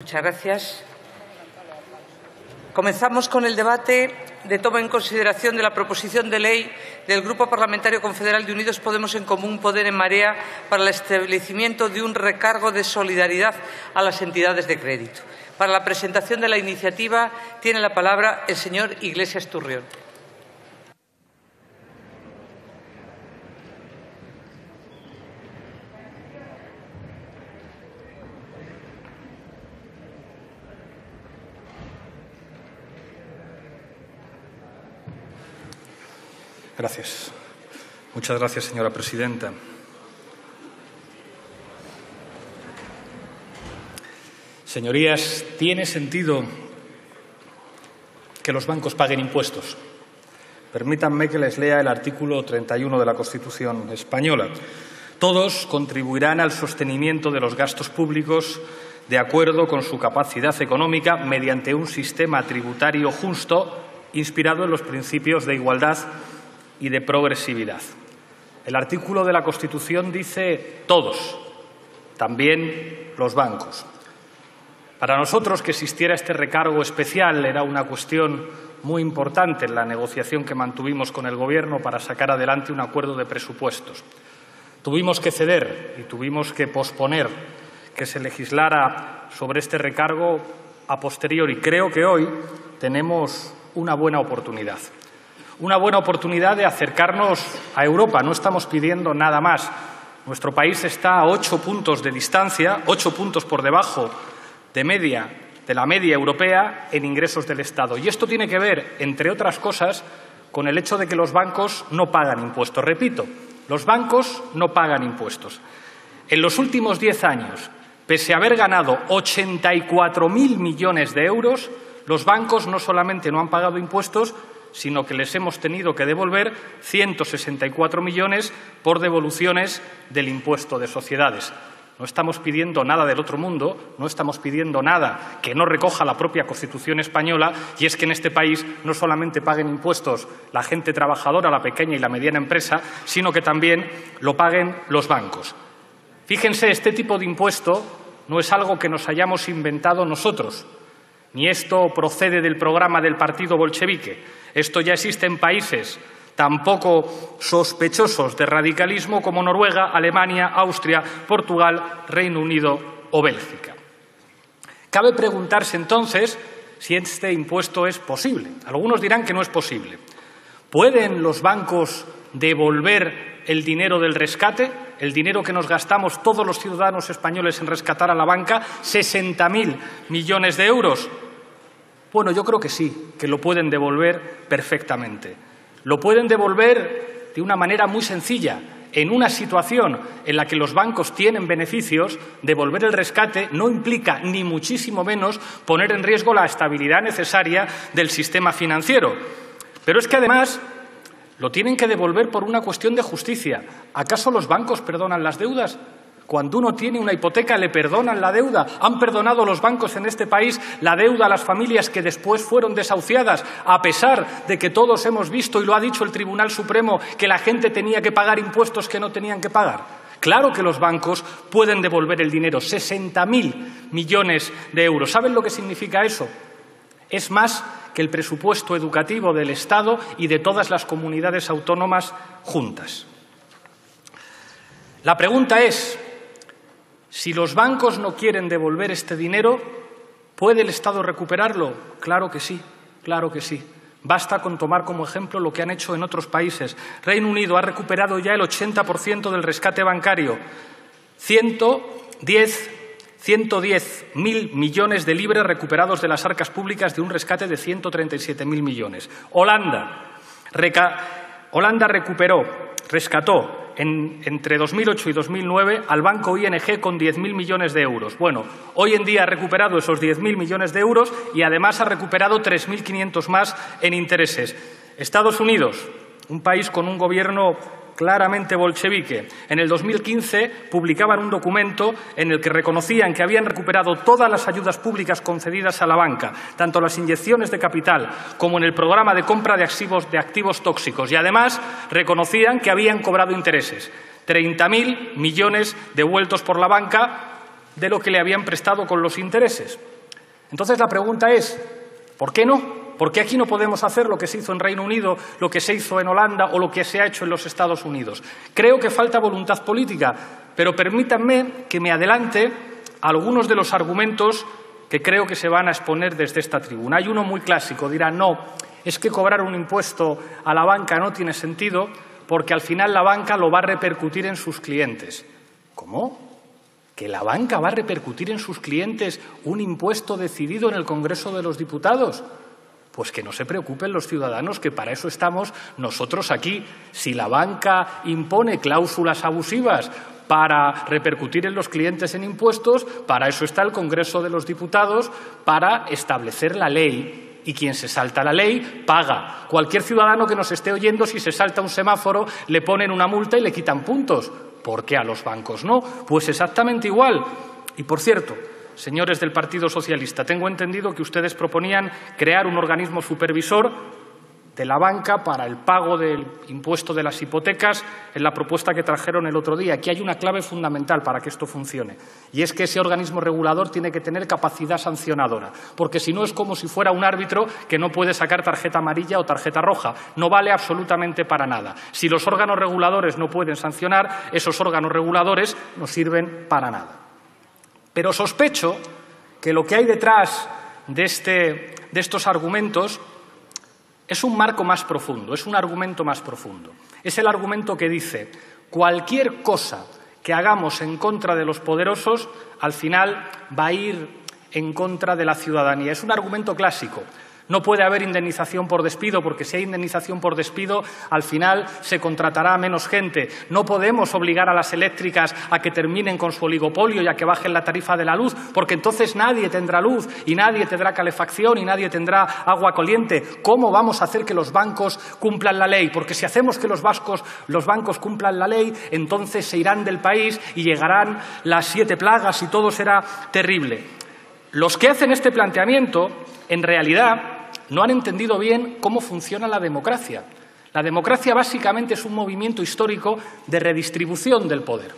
Muchas gracias. Comenzamos con el debate de toma en consideración de la proposición de ley del Grupo Parlamentario Confederal de Unidos Podemos en Común Poder en Marea para el establecimiento de un recargo de solidaridad a las entidades de crédito. Para la presentación de la iniciativa tiene la palabra el señor Iglesias Turrión. Gracias. Muchas gracias, señora presidenta. Señorías, ¿tiene sentido que los bancos paguen impuestos? Permítanme que les lea el artículo 31 de la Constitución española. Todos contribuirán al sostenimiento de los gastos públicos de acuerdo con su capacidad económica mediante un sistema tributario justo inspirado en los principios de igualdad y de progresividad. El artículo de la Constitución dice todos, también los bancos. Para nosotros que existiera este recargo especial era una cuestión muy importante en la negociación que mantuvimos con el Gobierno para sacar adelante un acuerdo de presupuestos. Tuvimos que ceder y tuvimos que posponer que se legislara sobre este recargo a posteriori. Creo que hoy tenemos una buena oportunidad. Una buena oportunidad de acercarnos a Europa. No estamos pidiendo nada más. Nuestro país está a 8 puntos de distancia, 8 puntos por debajo de la media europea en ingresos del Estado. Y esto tiene que ver, entre otras cosas, con el hecho de que los bancos no pagan impuestos. Repito, los bancos no pagan impuestos. En los últimos 10 años, pese a haber ganado 84.000 millones de euros, los bancos no solamente no han pagado impuestos, sino que les hemos tenido que devolver 164 millones por devoluciones del impuesto de sociedades. No estamos pidiendo nada del otro mundo, no estamos pidiendo nada que no recoja la propia Constitución española, y es que en este país no solamente paguen impuestos la gente trabajadora, la pequeña y la mediana empresa, sino que también lo paguen los bancos. Fíjense, este tipo de impuesto no es algo que nos hayamos inventado nosotros, ni esto procede del programa del partido bolchevique. Esto ya existe en países tan poco sospechosos de radicalismo como Noruega, Alemania, Austria, Portugal, Reino Unido o Bélgica. Cabe preguntarse entonces si este impuesto es posible. Algunos dirán que no es posible. ¿Pueden los bancos devolver el dinero del rescate, el dinero que nos gastamos todos los ciudadanos españoles en rescatar a la banca, 60.000 millones de euros? Bueno, yo creo que sí, que lo pueden devolver perfectamente. Lo pueden devolver de una manera muy sencilla. En una situación en la que los bancos tienen beneficios, devolver el rescate no implica, ni muchísimo menos, poner en riesgo la estabilidad necesaria del sistema financiero. Pero es que además lo tienen que devolver por una cuestión de justicia. ¿Acaso los bancos perdonan las deudas? Cuando uno tiene una hipoteca, ¿le perdonan la deuda? ¿Han perdonado los bancos en este país la deuda a las familias que después fueron desahuciadas, a pesar de que todos hemos visto, y lo ha dicho el Tribunal Supremo, que la gente tenía que pagar impuestos que no tenían que pagar? Claro que los bancos pueden devolver el dinero, 60.000 millones de euros. ¿Saben lo que significa eso? Es más que el presupuesto educativo del Estado y de todas las comunidades autónomas juntas. La pregunta es, si los bancos no quieren devolver este dinero, ¿puede el Estado recuperarlo? Claro que sí, claro que sí. Basta con tomar como ejemplo lo que han hecho en otros países. Reino Unido ha recuperado ya el 80% del rescate bancario, 110.000 millones de libras recuperados de las arcas públicas de un rescate de 137.000 millones. Holanda rescató entre 2008 y 2009 al banco ING con 10.000 millones de euros. Bueno, hoy en día ha recuperado esos 10.000 millones de euros y además ha recuperado 3.500 más en intereses. Estados Unidos, un país con un gobierno claramente bolchevique, en el 2015 publicaban un documento en el que reconocían que habían recuperado todas las ayudas públicas concedidas a la banca, tanto las inyecciones de capital como en el programa de compra de activos tóxicos, y además reconocían que habían cobrado intereses. 30.000 millones devueltos por la banca de lo que le habían prestado con los intereses. Entonces, la pregunta es, ¿por qué no? ¿Por qué aquí no podemos hacer lo que se hizo en Reino Unido, lo que se hizo en Holanda o lo que se ha hecho en los Estados Unidos? Creo que falta voluntad política, pero permítanme que me adelante a algunos de los argumentos que creo que se van a exponer desde esta tribuna. Hay uno muy clásico, dirá, no, es que cobrar un impuesto a la banca no tiene sentido porque al final la banca lo va a repercutir en sus clientes. ¿Cómo? ¿Que la banca va a repercutir en sus clientes un impuesto decidido en el Congreso de los Diputados? Pues que no se preocupen los ciudadanos, que para eso estamos nosotros aquí. Si la banca impone cláusulas abusivas para repercutir en los clientes en impuestos, para eso está el Congreso de los Diputados, para establecer la ley. Y quien se salta la ley, paga. Cualquier ciudadano que nos esté oyendo, si se salta un semáforo, le ponen una multa y le quitan puntos. ¿Por qué a los bancos no? Pues exactamente igual. Y, por cierto, señores del Partido Socialista, tengo entendido que ustedes proponían crear un organismo supervisor de la banca para el pago del impuesto de las hipotecas en la propuesta que trajeron el otro día. Aquí hay una clave fundamental para que esto funcione, y es que ese organismo regulador tiene que tener capacidad sancionadora, porque si no es como si fuera un árbitro que no puede sacar tarjeta amarilla o tarjeta roja. No vale absolutamente para nada. Si los órganos reguladores no pueden sancionar, esos órganos reguladores no sirven para nada. Pero sospecho que lo que hay detrás de estos argumentos es un marco más profundo, es un argumento más profundo. Es el argumento que dice, cualquier cosa que hagamos en contra de los poderosos, al final va a ir en contra de la ciudadanía. Es un argumento clásico. No puede haber indemnización por despido, porque si hay indemnización por despido, al final se contratará a menos gente. No podemos obligar a las eléctricas a que terminen con su oligopolio y a que bajen la tarifa de la luz, porque entonces nadie tendrá luz y nadie tendrá calefacción y nadie tendrá agua caliente. ¿Cómo vamos a hacer que los bancos cumplan la ley? Porque si hacemos que los bancos cumplan la ley, entonces se irán del país y llegarán las 7 plagas y todo será terrible. Los que hacen este planteamiento, en realidad, no han entendido bien cómo funciona la democracia. La democracia básicamente es un movimiento histórico de redistribución del poder.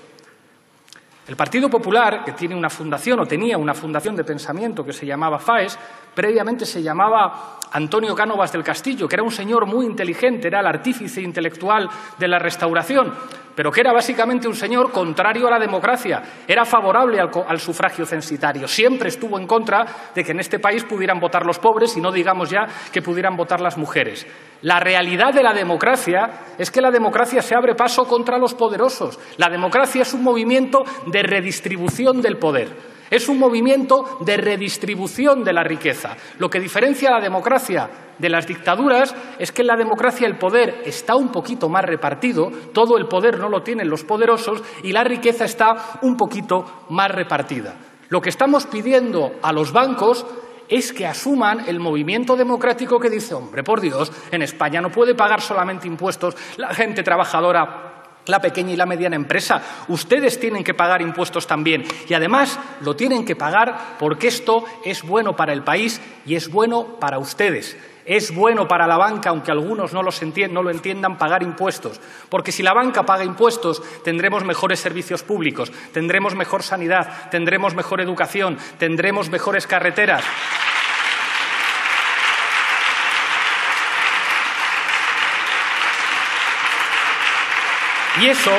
El Partido Popular, que tiene una fundación o tenía una fundación de pensamiento que se llamaba FAES, previamente se llamaba Antonio Cánovas del Castillo, que era un señor muy inteligente, era el artífice intelectual de la Restauración, pero que era básicamente un señor contrario a la democracia. Era favorable al sufragio censitario. Siempre estuvo en contra de que en este país pudieran votar los pobres y no digamos ya que pudieran votar las mujeres. La realidad de la democracia es que la democracia se abre paso contra los poderosos. La democracia es un movimiento de redistribución del poder. Es un movimiento de redistribución de la riqueza. Lo que diferencia a la democracia de las dictaduras es que en la democracia el poder está un poquito más repartido, todo el poder no lo tienen los poderosos y la riqueza está un poquito más repartida. Lo que estamos pidiendo a los bancos es que asuman el movimiento democrático que dice, hombre, por Dios, en España no puede pagar solamente impuestos la gente trabajadora, la pequeña y la mediana empresa. Ustedes tienen que pagar impuestos también y además lo tienen que pagar porque esto es bueno para el país y es bueno para ustedes. Es bueno para la banca, aunque algunos no lo entiendan, pagar impuestos. Porque si la banca paga impuestos, tendremos mejores servicios públicos, tendremos mejor sanidad, tendremos mejor educación, tendremos mejores carreteras. Y eso,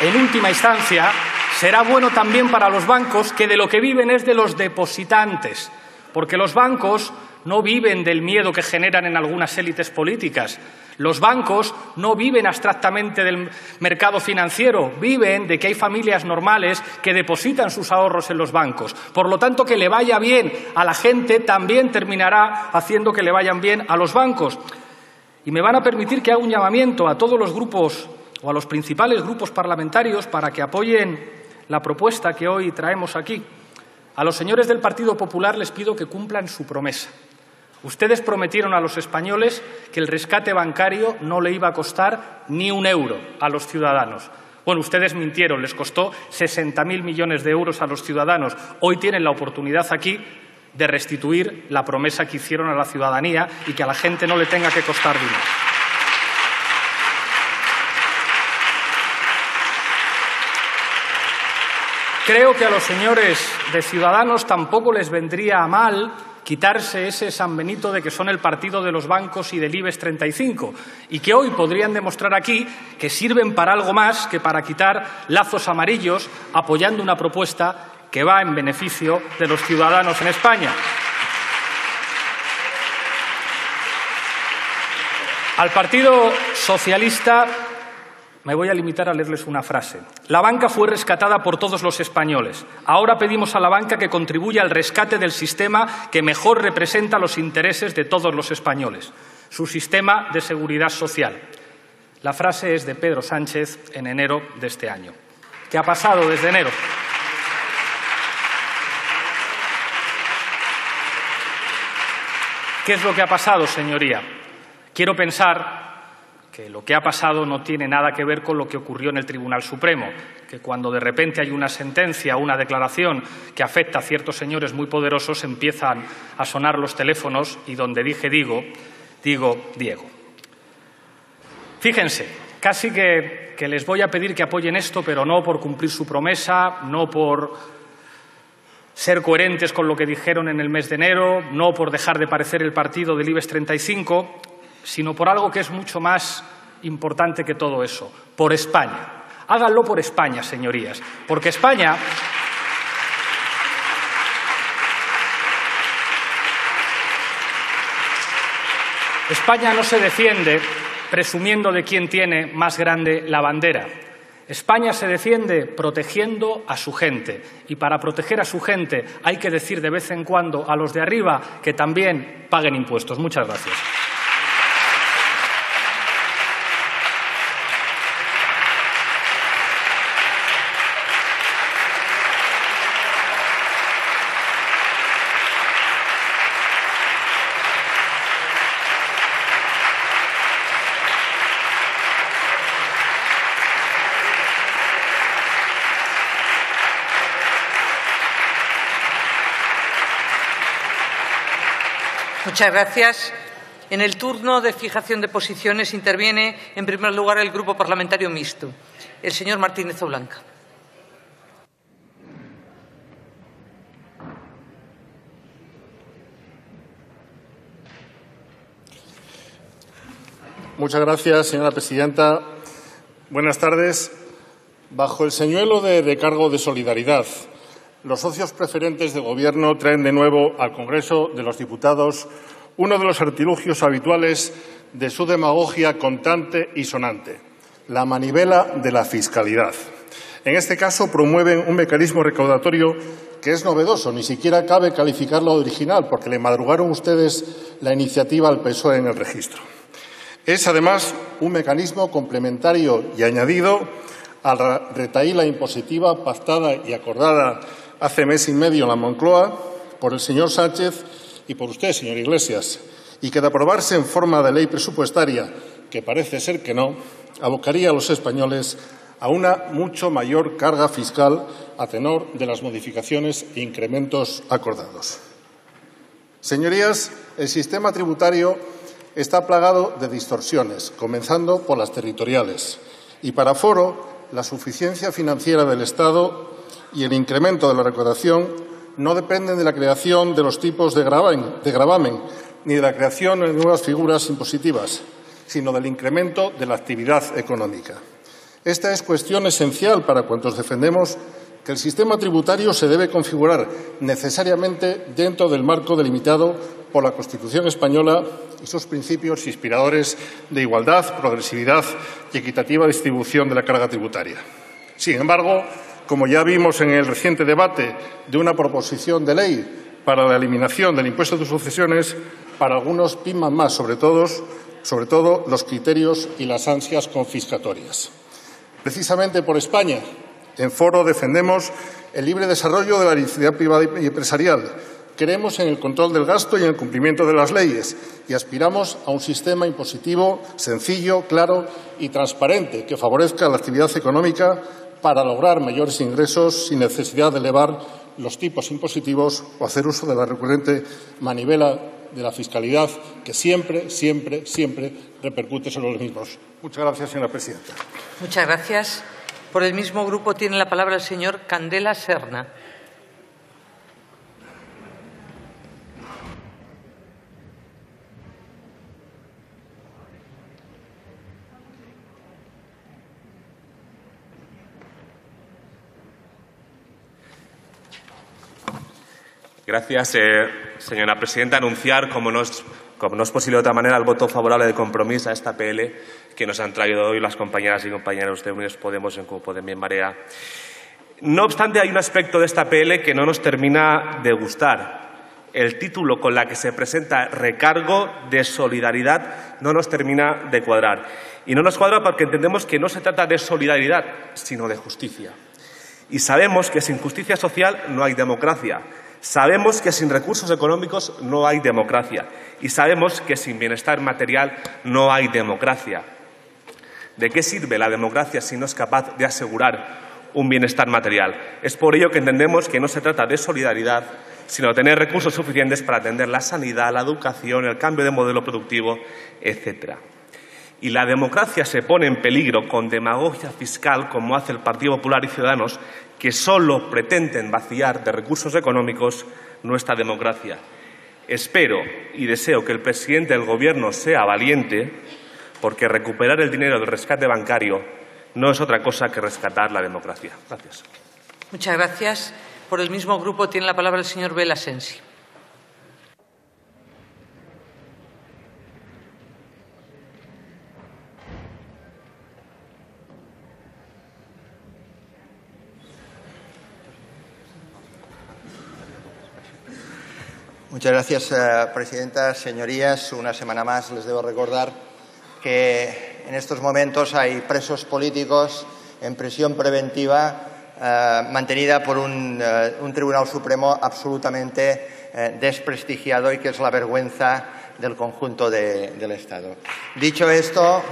en última instancia, será bueno también para los bancos, que de lo que viven es de los depositantes. Porque los bancos no viven del miedo que generan en algunas élites políticas. Los bancos no viven abstractamente del mercado financiero, viven de que hay familias normales que depositan sus ahorros en los bancos. Por lo tanto, que le vaya bien a la gente también terminará haciendo que le vayan bien a los bancos. Y me van a permitir que haga un llamamiento a todos los grupos o a los principales grupos parlamentarios para que apoyen la propuesta que hoy traemos aquí. A los señores del Partido Popular les pido que cumplan su promesa. Ustedes prometieron a los españoles que el rescate bancario no le iba a costar ni un euro a los ciudadanos. Bueno, ustedes mintieron, les costó 60.000 millones de euros a los ciudadanos. Hoy tienen la oportunidad aquí de restituir la promesa que hicieron a la ciudadanía y que a la gente no le tenga que costar dinero. creo que a los señores de Ciudadanos tampoco les vendría a mal quitarse ese San Benito de que son el partido de los bancos y del IBEX 35 y que hoy podrían demostrar aquí que sirven para algo más que para quitar lazos amarillos apoyando una propuesta que va en beneficio de los ciudadanos en España. Al Partido Socialista me voy a limitar a leerles una frase. La banca fue rescatada por todos los españoles. Ahora pedimos a la banca que contribuya al rescate del sistema que mejor representa los intereses de todos los españoles, su sistema de seguridad social. La frase es de Pedro Sánchez en enero de este año. ¿Qué ha pasado desde enero? ¿Qué es lo que ha pasado, señoría? Quiero pensar que lo que ha pasado no tiene nada que ver con lo que ocurrió en el Tribunal Supremo, que cuando de repente hay una sentencia o una declaración que afecta a ciertos señores muy poderosos empiezan a sonar los teléfonos y donde dije digo, digo Diego. Fíjense, casi que les voy a pedir que apoyen esto, pero no por cumplir su promesa, no por ser coherentes con lo que dijeron en el mes de enero, no por dejar de parecer el partido del IBEX 35, sino por algo que es mucho más importante que todo eso, por España. Háganlo por España, señorías, porque España no se defiende presumiendo de quién tiene más grande la bandera. España se defiende protegiendo a su gente y para proteger a su gente hay que decir de vez en cuando a los de arriba que también paguen impuestos. Muchas gracias. Muchas gracias. En el turno de fijación de posiciones interviene, en primer lugar, el Grupo Parlamentario Mixto. El señor Martínez Oblanca. Muchas gracias, señora presidenta. Buenas tardes. Bajo el señuelo de recargo de solidaridad, los socios preferentes del Gobierno traen de nuevo al Congreso de los Diputados uno de los artilugios habituales de su demagogia constante y sonante, la manivela de la fiscalidad. En este caso, promueven un mecanismo recaudatorio que es novedoso, ni siquiera cabe calificarlo de original, porque le madrugaron ustedes la iniciativa al PSOE en el registro. Es, además, un mecanismo complementario y añadido a la retahíla impositiva pactada y acordada hace mes y medio en la Moncloa por el señor Sánchez y por usted, señor Iglesias, y que de aprobarse en forma de ley presupuestaria, que parece ser que no, abocaría a los españoles a una mucho mayor carga fiscal a tenor de las modificaciones e incrementos acordados. Señorías, el sistema tributario está plagado de distorsiones, comenzando por las territoriales, y para Foro, la suficiencia financiera del Estado y el incremento de la recaudación no dependen de la creación de los tipos de gravamen ni de la creación de nuevas figuras impositivas, sino del incremento de la actividad económica. Esta es cuestión esencial para cuantos defendemos que el sistema tributario se debe configurar necesariamente dentro del marco delimitado por la Constitución española y sus principios inspiradores de igualdad, progresividad y equitativa distribución de la carga tributaria. Sin embargo, como ya vimos en el reciente debate de una proposición de ley para la eliminación del impuesto de sucesiones, para algunos priman más, sobre todo los criterios y las ansias confiscatorias. Precisamente por España, en Foro defendemos el libre desarrollo de la iniciativa privada y empresarial. Creemos en el control del gasto y en el cumplimiento de las leyes y aspiramos a un sistema impositivo sencillo, claro y transparente que favorezca la actividad económica para lograr mayores ingresos sin necesidad de elevar los tipos impositivos o hacer uso de la recurrente manivela de la fiscalidad que siempre repercute sobre los mismos. Muchas gracias, señora presidenta. Muchas gracias. Por el mismo grupo tiene la palabra el señor Candela Serna. Gracias, señora presidenta. Anunciar, como no es posible de otra manera, el voto favorable de Compromís a esta PL que nos han traído hoy las compañeras y compañeros de Unidos Podemos en Comú Podem y en Marea. No obstante, hay un aspecto de esta PL que no nos termina de gustar. El título con la que se presenta, recargo de solidaridad, no nos termina de cuadrar. Y no nos cuadra porque entendemos que no se trata de solidaridad, sino de justicia. Y sabemos que sin justicia social no hay democracia. Sabemos que sin recursos económicos no hay democracia y sabemos que sin bienestar material no hay democracia. ¿De qué sirve la democracia si no es capaz de asegurar un bienestar material? Es por ello que entendemos que no se trata de solidaridad, sino de tener recursos suficientes para atender la sanidad, la educación, el cambio de modelo productivo, etc. Y la democracia se pone en peligro con demagogia fiscal, como hace el Partido Popular y Ciudadanos, que solo pretenden vaciar de recursos económicos nuestra democracia. Espero y deseo que el presidente del Gobierno sea valiente, porque recuperar el dinero del rescate bancario no es otra cosa que rescatar la democracia. Gracias. Muchas gracias. Por el mismo grupo tiene la palabra el señor Bel Asensi. Muchas gracias, presidenta. Señorías, una semana más les debo recordar que en estos momentos hay presos políticos en prisión preventiva mantenida por un Tribunal Supremo absolutamente desprestigiado y que es la vergüenza del conjunto del Estado. Dicho esto,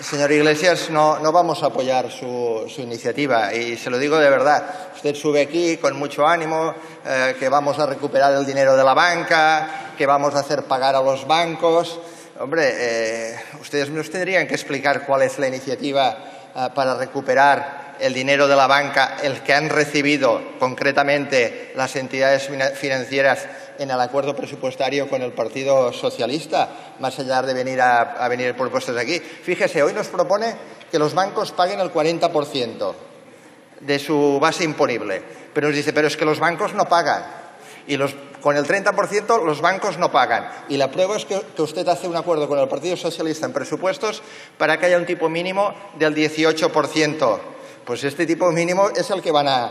señor Iglesias, no vamos a apoyar su iniciativa y se lo digo de verdad. Usted sube aquí con mucho ánimo, que vamos a recuperar el dinero de la banca, que vamos a hacer pagar a los bancos. Hombre, ustedes nos tendrían que explicar cuál es la iniciativa para recuperar el dinero de la banca, el que han recibido concretamente las entidades financieras en el acuerdo presupuestario con el Partido Socialista, más allá de venir a venir propuestas aquí. Fíjese, hoy nos propone que los bancos paguen el 40% de su base imponible, pero nos dice, pero es que los bancos no pagan y con el 30% los bancos no pagan. Y la prueba es que usted hace un acuerdo con el Partido Socialista en presupuestos para que haya un tipo mínimo del 18%. Pues este tipo mínimo es el que van a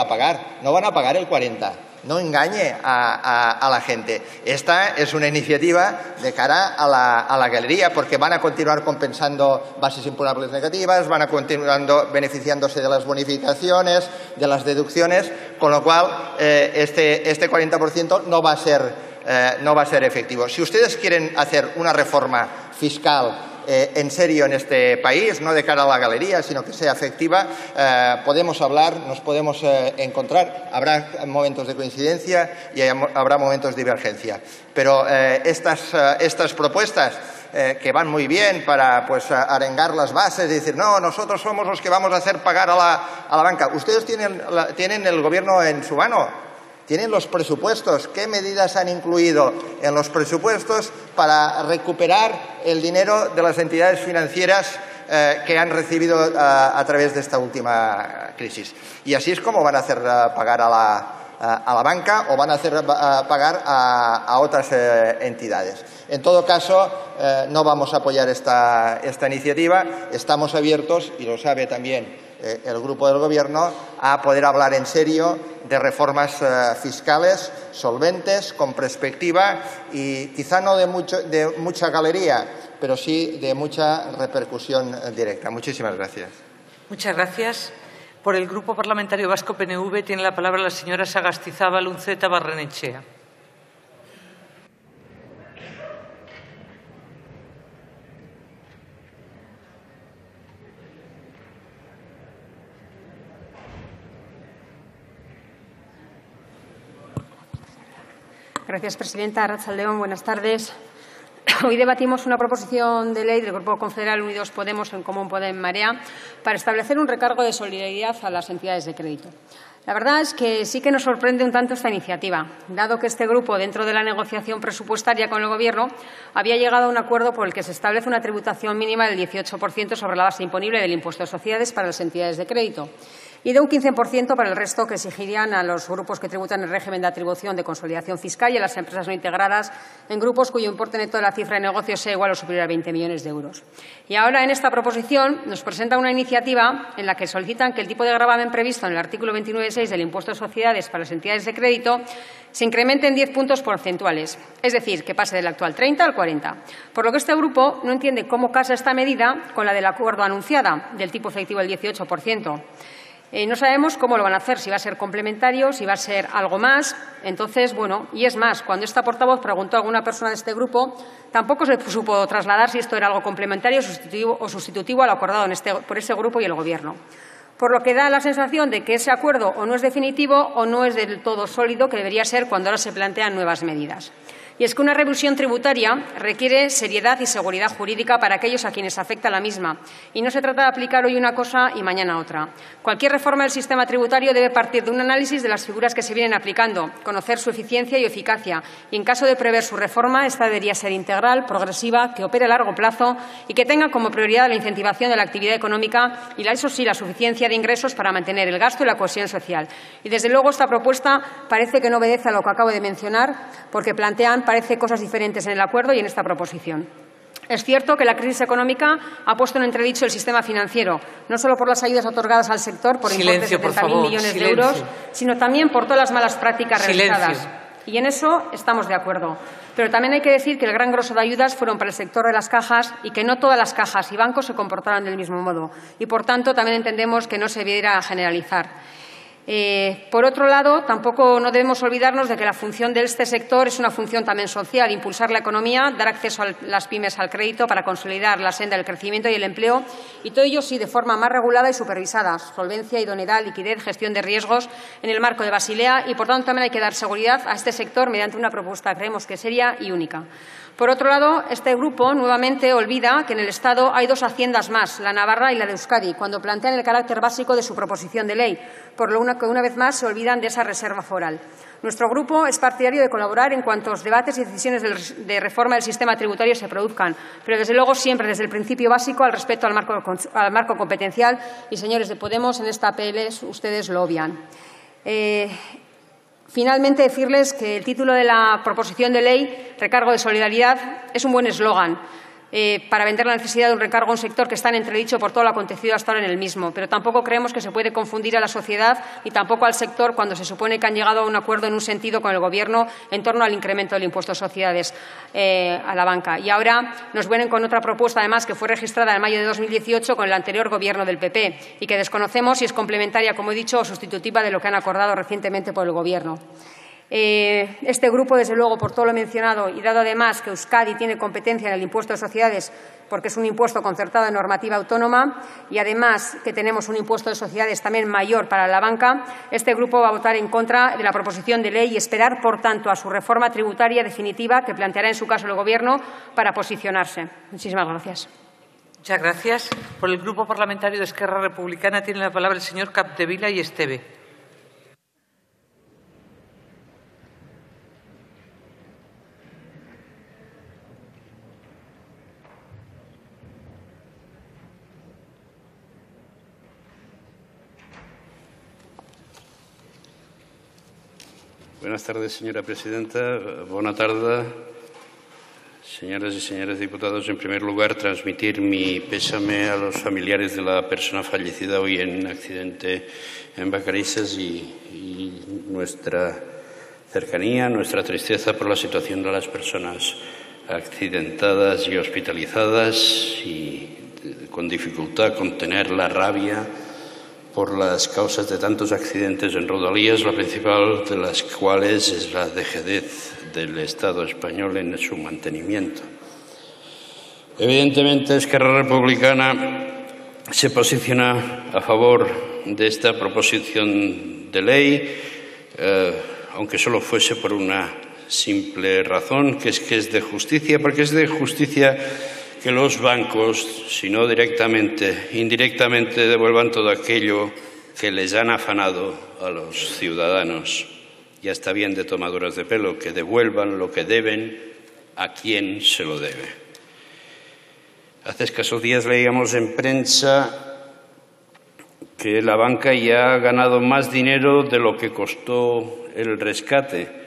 pagar, no van a pagar el 40%. No engañe a la gente. Esta es una iniciativa de cara a la galería, porque van a continuar compensando bases imputables negativas, van a continuar beneficiándose de las bonificaciones, de las deducciones, con lo cual este 40% no va a ser efectivo. Si ustedes quieren hacer una reforma fiscal en serio en este país, no de cara a la galería, sino que sea efectiva, podemos hablar, nos podemos encontrar, habrá momentos de coincidencia y habrá momentos de divergencia. Pero estas propuestas que van muy bien para arengar las bases y decir, no, nosotros somos los que vamos a hacer pagar a la banca. Ustedes tienen el Gobierno en su mano. Tienen los presupuestos. ¿Qué medidas han incluido en los presupuestos para recuperar el dinero de las entidades financieras que han recibido a través de esta última crisis? Y así es como van a hacer pagar a la banca o van a hacer pagar a otras entidades. En todo caso, no vamos a apoyar esta iniciativa. Estamos abiertos, y lo sabe también el Grupo del Gobierno, a poder hablar en serio de reformas fiscales solventes, con perspectiva y quizá no de mucha galería, pero sí de mucha repercusión directa. Muchísimas gracias. Muchas gracias. Por el Grupo Parlamentario Vasco PNV tiene la palabra la señora Sagastizábal Unceta Barrenechea. Gracias, presidenta. Arratsalde on, buenas tardes. Hoy debatimos una proposición de ley del Grupo Confederal Unidos Podemos en Común Podem Marea para establecer un recargo de solidaridad a las entidades de crédito. La verdad es que sí que nos sorprende un tanto esta iniciativa, dado que este grupo, dentro de la negociación presupuestaria con el Gobierno, había llegado a un acuerdo por el que se establece una tributación mínima del 18% sobre la base imponible del impuesto de sociedades para las entidades de crédito y de un 15% para el resto que exigirían a los grupos que tributan el régimen de atribución de consolidación fiscal y a las empresas no integradas en grupos cuyo importe neto de la cifra de negocio sea igual o superior a 20 millones de euros. Y ahora, en esta proposición, nos presenta una iniciativa en la que solicitan que el tipo de gravamen previsto en el artículo 29.6 del impuesto de sociedades para las entidades de crédito se incremente en 10 puntos porcentuales, es decir, que pase del actual 30 al 40. Por lo que este grupo no entiende cómo casa esta medida con la del acuerdo anunciada del tipo efectivo del 18%. No sabemos cómo lo van a hacer, si va a ser complementario, si va a ser algo más. Entonces, bueno, y es más, cuando esta portavoz preguntó a alguna persona de este grupo, tampoco se supo trasladar si esto era algo complementario o sustitutivo a lo acordado por ese grupo y el Gobierno. Por lo que da la sensación de que ese acuerdo o no es definitivo o no es del todo sólido, que debería ser cuando ahora se plantean nuevas medidas. Y es que una revisión tributaria requiere seriedad y seguridad jurídica para aquellos a quienes afecta la misma. Y no se trata de aplicar hoy una cosa y mañana otra. Cualquier reforma del sistema tributario debe partir de un análisis de las figuras que se vienen aplicando, conocer su eficiencia y eficacia. Y en caso de prever su reforma, esta debería ser integral, progresiva, que opere a largo plazo y que tenga como prioridad la incentivación de la actividad económica y, eso sí, la suficiencia de ingresos para mantener el gasto y la cohesión social. Y, desde luego, esta propuesta parece que no obedece a lo que acabo de mencionar, porque parece cosas diferentes en el acuerdo y en esta proposición. Es cierto que la crisis económica ha puesto en entredicho el sistema financiero, no solo por las ayudas otorgadas al sector por importes de 70.000 millones de euros, sino también por todas las malas prácticas realizadas. Y en eso estamos de acuerdo. Pero también hay que decir que el gran grosso de ayudas fueron para el sector de las cajas y que no todas las cajas y bancos se comportaron del mismo modo. Y, por tanto, también entendemos que no se debiera generalizar. Por otro lado, tampoco no debemos olvidarnos de que la función de este sector es una función también social, impulsar la economía, dar acceso a las pymes al crédito para consolidar la senda del crecimiento y el empleo, y todo ello sí de forma más regulada y supervisada, solvencia, idoneidad, liquidez, gestión de riesgos en el marco de Basilea, y por tanto también hay que dar seguridad a este sector mediante una propuesta, creemos que seria y única. Por otro lado, este grupo nuevamente olvida que en el Estado hay dos haciendas más, la navarra y la de Euskadi, cuando plantean el carácter básico de su proposición de ley, por lo que una vez más se olvidan de esa reserva foral. Nuestro grupo es partidario de colaborar en cuantos debates y decisiones de reforma del sistema tributario se produzcan, pero desde luego siempre desde el principio básico al respeto al marco competencial, y, señores de Podemos, en esta PL ustedes lo obvian. Finalmente, decirles que el título de la proposición de ley, recargo de solidaridad, es un buen eslogan para vender la necesidad de un recargo a un sector que está en entredicho por todo lo acontecido hasta ahora en el mismo. Pero tampoco creemos que se puede confundir a la sociedad y tampoco al sector cuando se supone que han llegado a un acuerdo en un sentido con el Gobierno en torno al incremento del impuesto de sociedades a la banca. Y ahora nos vienen con otra propuesta, además, que fue registrada en mayo de 2018 con el anterior Gobierno del PP y que desconocemos si es complementaria, como he dicho, o sustitutiva de lo que han acordado recientemente por el Gobierno. Este grupo, desde luego, por todo lo mencionado y dado además que Euskadi tiene competencia en el impuesto de sociedades porque es un impuesto concertado de normativa autónoma y además que tenemos un impuesto de sociedades también mayor para la banca, este grupo va a votar en contra de la proposición de ley y esperar, por tanto, a su reforma tributaria definitiva que planteará en su caso el Gobierno para posicionarse. Muchísimas gracias. Muchas gracias. Por el Grupo Parlamentario de Esquerra Republicana tiene la palabra el señor Capdevila y Esteve. Buenas tardes, señora presidenta. Buena tarde, señoras y señores diputados. En primer lugar, transmitir mi pésame a los familiares de la persona fallecida hoy en accidente en Vacarisses y nuestra cercanía, nuestra tristeza por la situación de las personas accidentadas y hospitalizadas y con dificultad contener la rabia por las causas de tantos accidentes en Rodalías, la principal de las cuales es la dejadez del Estado español en su mantenimiento. Evidentemente, Esquerra Republicana se posiciona a favor de esta proposición de ley, aunque solo fuese por una simple razón, que es de justicia, porque es de justicia que los bancos, si no directamente, indirectamente devuelvan todo aquello que les han afanado a los ciudadanos. Ya está bien de tomaduras de pelo, que devuelvan lo que deben a quien se lo debe. Hace escasos días leíamos en prensa que la banca ya ha ganado más dinero de lo que costó el rescate.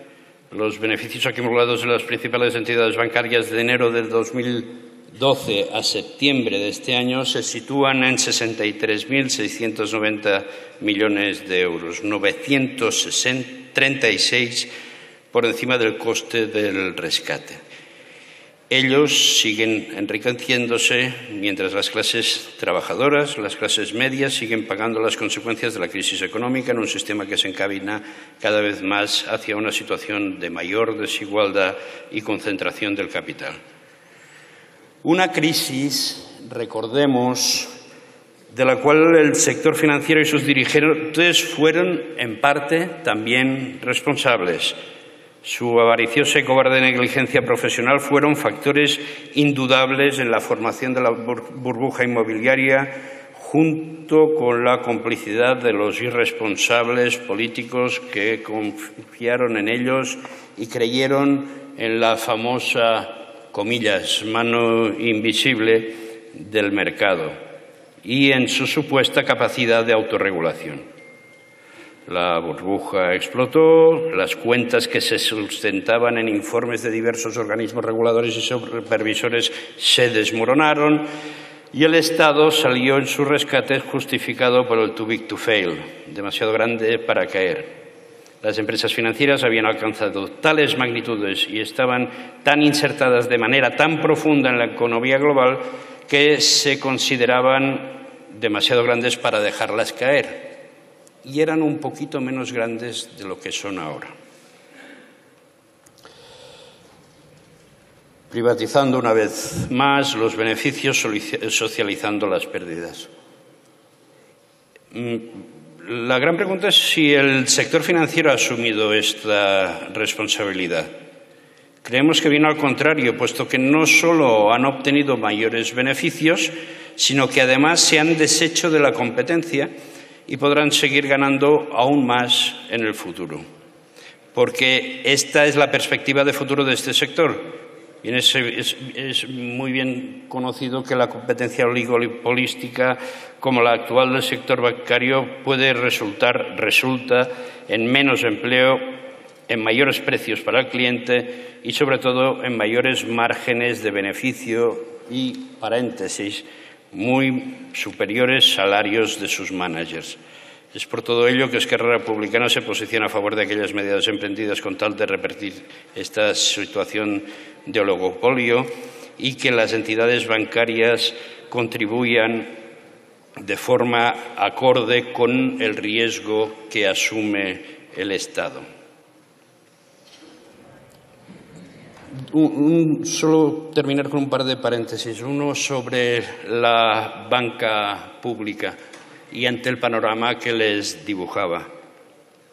Los beneficios acumulados de las principales entidades bancarias de enero del 2012 a septiembre de este año se sitúan en 63.690 millones de euros, 936 por encima del coste del rescate. Ellos siguen enriqueciéndose mientras las clases trabajadoras, las clases medias, siguen pagando las consecuencias de la crisis económica en un sistema que se encamina cada vez más hacia una situación de mayor desigualdad y concentración del capital. Una crisis, recordemos, de la cual el sector financiero y sus dirigentes fueron, en parte, también responsables. Su avariciosa y cobarde negligencia profesional fueron factores indudables en la formación de la burbuja inmobiliaria, junto con la complicidad de los irresponsables políticos que confiaron en ellos y creyeron en la famosa, comillas, mano invisible del mercado y en su supuesta capacidad de autorregulación. La burbuja explotó, las cuentas que se sustentaban en informes de diversos organismos reguladores y supervisores se desmoronaron y el Estado salió en su rescate justificado por el too big to fail, demasiado grande para caer. Las empresas financieras habían alcanzado tales magnitudes y estaban tan insertadas de manera tan profunda en la economía global que se consideraban demasiado grandes para dejarlas caer. Y eran un poquito menos grandes de lo que son ahora. Privatizando una vez más los beneficios, socializando las pérdidas. La gran pregunta es si el sector financiero ha asumido esta responsabilidad. Creemos que vino al contrario, puesto que no solo han obtenido mayores beneficios, sino que además se han deshecho de la competencia y podrán seguir ganando aún más en el futuro. Porque esta es la perspectiva de futuro de este sector. Y es muy bien conocido que la competencia oligopolística como la actual del sector bancario resulta en menos empleo, en mayores precios para el cliente y, sobre todo, en mayores márgenes de beneficio y, paréntesis, muy superiores salarios de sus managers. Es por todo ello que Esquerra Republicana se posiciona a favor de aquellas medidas emprendidas con tal de revertir esta situación de oligopolio y que las entidades bancarias contribuyan de forma acorde con el riesgo que asume el Estado. Solo terminar con un par de paréntesis. Uno sobre la banca pública y ante el panorama que les dibujaba.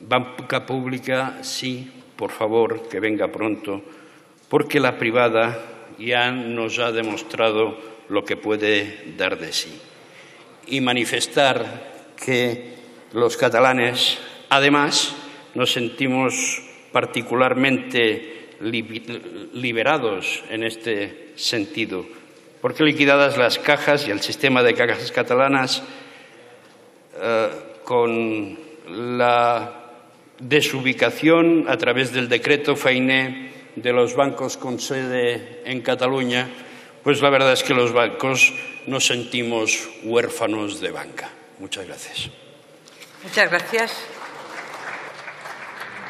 Banca pública, sí, por favor, que venga pronto, porque la privada ya nos ha demostrado lo que puede dar de sí. Y manifestar que los catalanes, además, nos sentimos particularmente liberados en este sentido, porque liquidadas las cajas y el sistema de cajas catalanas, con la desubicación a través del decreto Fainé de los bancos con sede en Cataluña, pues la verdad es que los bancos nos sentimos huérfanos de banca. Muchas gracias. Muchas gracias.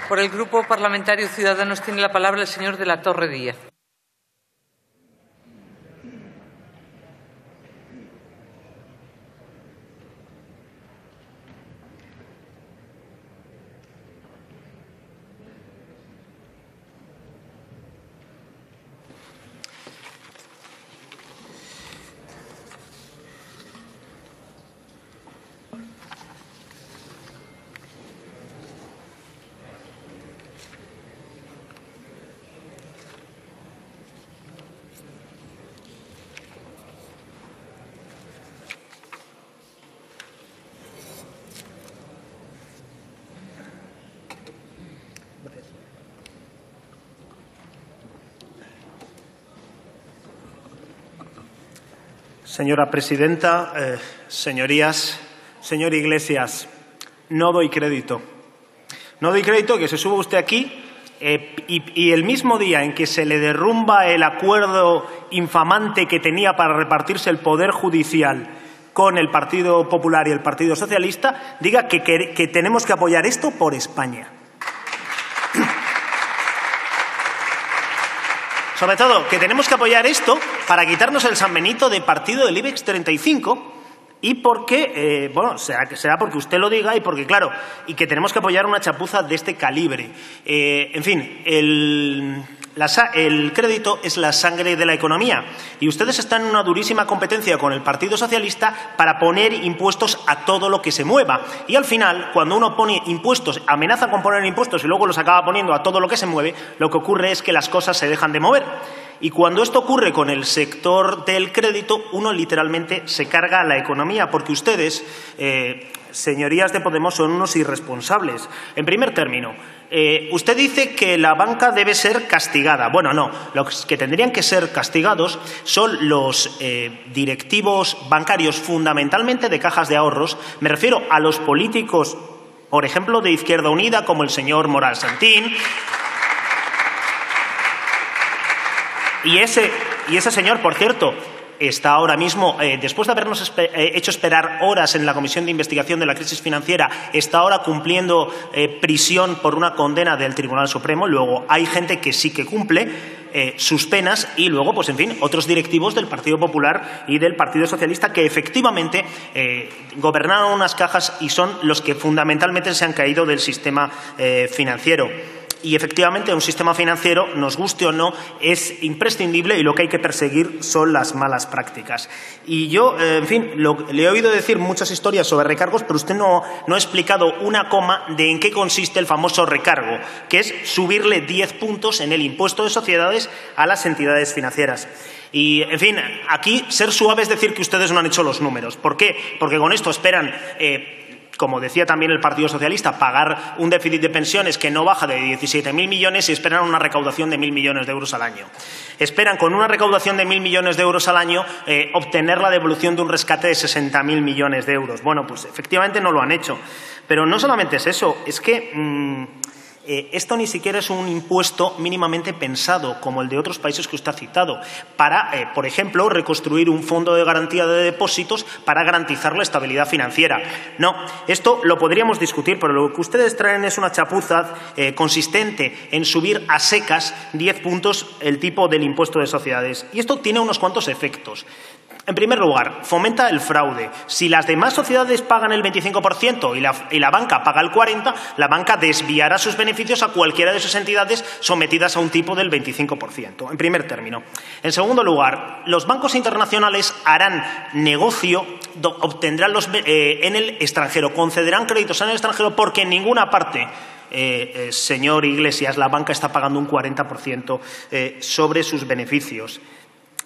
Por el Grupo Parlamentario Ciudadanos tiene la palabra el señor de la Torre Díaz. Señora presidenta, señorías, señor Iglesias, no doy crédito. No doy crédito que se suba usted aquí y el mismo día en que se le derrumba el acuerdo infamante que tenía para repartirse el poder judicial con el Partido Popular y el Partido Socialista, diga que tenemos que apoyar esto por España. Sobre todo, que tenemos que apoyar esto para quitarnos el San Benito de partido del IBEX 35 y porque, bueno, será porque usted lo diga y porque, claro, y que tenemos que apoyar una chapuza de este calibre. En fin, el crédito es la sangre de la economía y ustedes están en una durísima competencia con el Partido Socialista para poner impuestos a todo lo que se mueva. Y al final, cuando uno pone impuestos, amenaza con poner impuestos y luego los acaba poniendo a todo lo que se mueve, lo que ocurre es que las cosas se dejan de mover. Y cuando esto ocurre con el sector del crédito, uno literalmente se carga a la economía, porque ustedes, señorías de Podemos, son unos irresponsables. En primer término, usted dice que la banca debe ser castigada. Bueno, no. Los que tendrían que ser castigados son los directivos bancarios, fundamentalmente de cajas de ahorros. Me refiero a los políticos, por ejemplo, de Izquierda Unida, como el señor Moral Santín. Y ese señor, por cierto, está ahora mismo, después de habernos hecho esperar horas en la Comisión de Investigación de la Crisis Financiera, está ahora cumpliendo prisión por una condena del Tribunal Supremo. Luego hay gente que sí que cumple sus penas y luego, pues en fin, otros directivos del Partido Popular y del Partido Socialista que efectivamente gobernaron unas cajas y son los que fundamentalmente se han caído del sistema financiero. Y efectivamente un sistema financiero, nos guste o no, es imprescindible y lo que hay que perseguir son las malas prácticas. Y yo, en fin, le he oído decir muchas historias sobre recargos, pero usted no ha explicado una coma de en qué consiste el famoso recargo, que es subirle 10 puntos en el impuesto de sociedades a las entidades financieras. Y, en fin, aquí ser suave es decir que ustedes no han hecho los números. ¿Por qué? Porque con esto esperan como decía también el Partido Socialista, pagar un déficit de pensiones que no baja de 17.000 millones y esperan una recaudación de 1.000 millones de euros al año. Esperan, con una recaudación de 1.000 millones de euros al año, obtener la devolución de un rescate de 60.000 millones de euros. Bueno, pues efectivamente no lo han hecho. Pero no solamente es eso, es que esto ni siquiera es un impuesto mínimamente pensado, como el de otros países que usted ha citado, para, por ejemplo, reconstruir un fondo de garantía de depósitos para garantizar la estabilidad financiera. No, esto lo podríamos discutir, pero lo que ustedes traen es una chapuza consistente en subir a secas 10 puntos el tipo del impuesto de sociedades. Y esto tiene unos cuantos efectos. En primer lugar, fomenta el fraude. Si las demás sociedades pagan el 25% y la banca paga el 40%, la banca desviará sus beneficios a cualquiera de sus entidades sometidas a un tipo del 25%, en primer término. En segundo lugar, los bancos internacionales harán negocio, obtendrán en el extranjero, concederán créditos en el extranjero porque en ninguna parte, señor Iglesias, la banca está pagando un 40% sobre sus beneficios.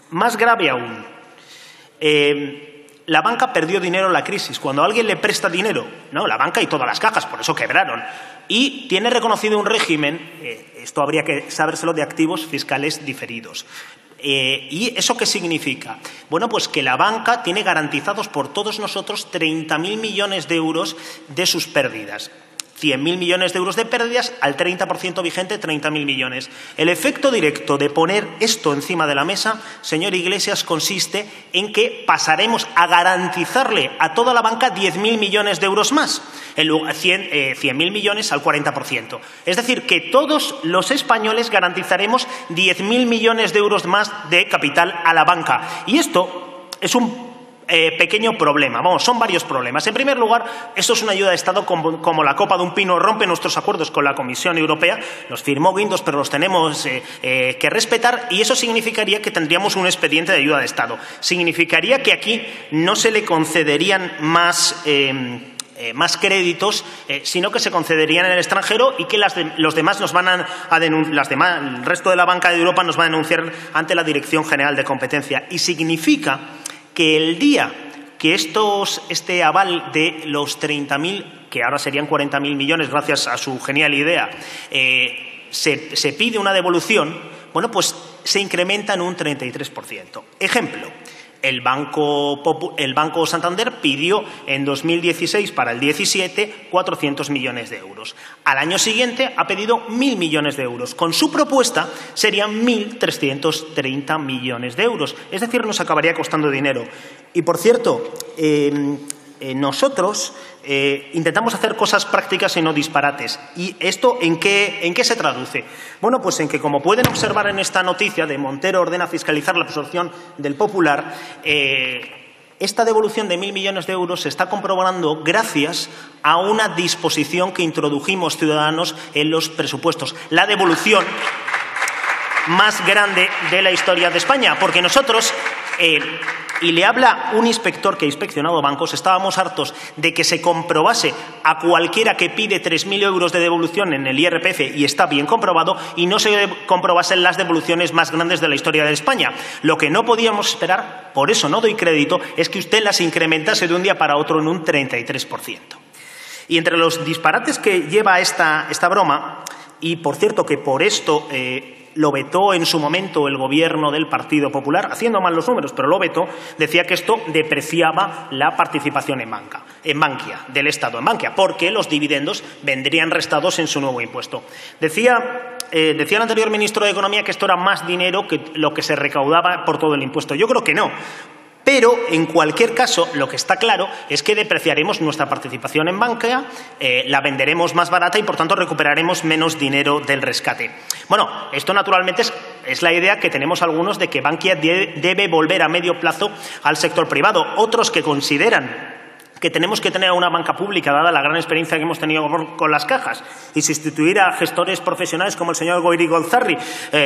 Más grave aún, la banca perdió dinero en la crisis. Cuando alguien le presta dinero, ¿no? La banca y todas las cajas, por eso quebraron, y tiene reconocido un régimen, esto habría que sabérselo, de activos fiscales diferidos. ¿Y eso qué significa? Bueno, pues que la banca tiene garantizados por todos nosotros 30.000 millones de euros de sus pérdidas. 100.000 millones de euros de pérdidas, al 30% vigente, 30.000 millones. El efecto directo de poner esto encima de la mesa, señor Iglesias, consiste en que pasaremos a garantizarle a toda la banca 10.000 millones de euros más, 100.000 millones al 40%. Es decir, que todos los españoles garantizaremos 10.000 millones de euros más de capital a la banca. Y esto es un pequeño problema. Vamos, son varios problemas. En primer lugar, esto es una ayuda de Estado como la copa de un pino, rompe nuestros acuerdos con la Comisión Europea, los firmó Guindos, pero los tenemos que respetar, y eso significaría que tendríamos un expediente de ayuda de Estado. Significaría que aquí no se le concederían más créditos, sino que se concederían en el extranjero y que los demás nos van el resto de la banca de Europa nos va a denunciar ante la Dirección General de Competencia. Y significa que el día que este aval de los 30.000, que ahora serían 40.000 millones gracias a su genial idea, se pide una devolución, bueno, pues se incrementa en un 33%. Ejemplo, el Banco Santander pidió en 2016 para el 17 400 millones de euros. Al año siguiente ha pedido 1.000 millones de euros. Con su propuesta serían 1.330 millones de euros. Es decir, nos acabaría costando dinero. Y, por cierto, nosotros intentamos hacer cosas prácticas y no disparates. ¿Y esto en qué se traduce? Bueno, pues en que, como pueden observar en esta noticia de Montero ordena fiscalizar la absorción del Popular, esta devolución de 1.000 millones de euros se está comprobando gracias a una disposición que introdujimos Ciudadanos en los presupuestos. La devolución más grande de la historia de España, porque nosotros, y le habla un inspector que ha inspeccionado bancos, estábamos hartos de que se comprobase a cualquiera que pide 3.000 euros de devolución en el IRPF, y está bien comprobado, y no se comprobasen las devoluciones más grandes de la historia de España. Lo que no podíamos esperar, por eso no doy crédito, es que usted las incrementase de un día para otro en un 33%. Y entre los disparates que lleva esta broma, y por cierto que por esto lo vetó en su momento el Gobierno del Partido Popular, haciendo mal los números, pero lo vetó, decía que esto depreciaba la participación en Bankia, del Estado en Bankia, porque los dividendos vendrían restados en su nuevo impuesto. Decía el anterior ministro de Economía que esto era más dinero que lo que se recaudaba por todo el impuesto. Yo creo que no. Pero, en cualquier caso, lo que está claro es que depreciaremos nuestra participación en Bankia, la venderemos más barata y, por tanto, recuperaremos menos dinero del rescate. Bueno, esto naturalmente es la idea que tenemos algunos de que Bankia debe volver a medio plazo al sector privado. Otros que consideran que tenemos que tener una banca pública, dada la gran experiencia que hemos tenido con las cajas, y sustituir a gestores profesionales como el señor Goiri Golzarri,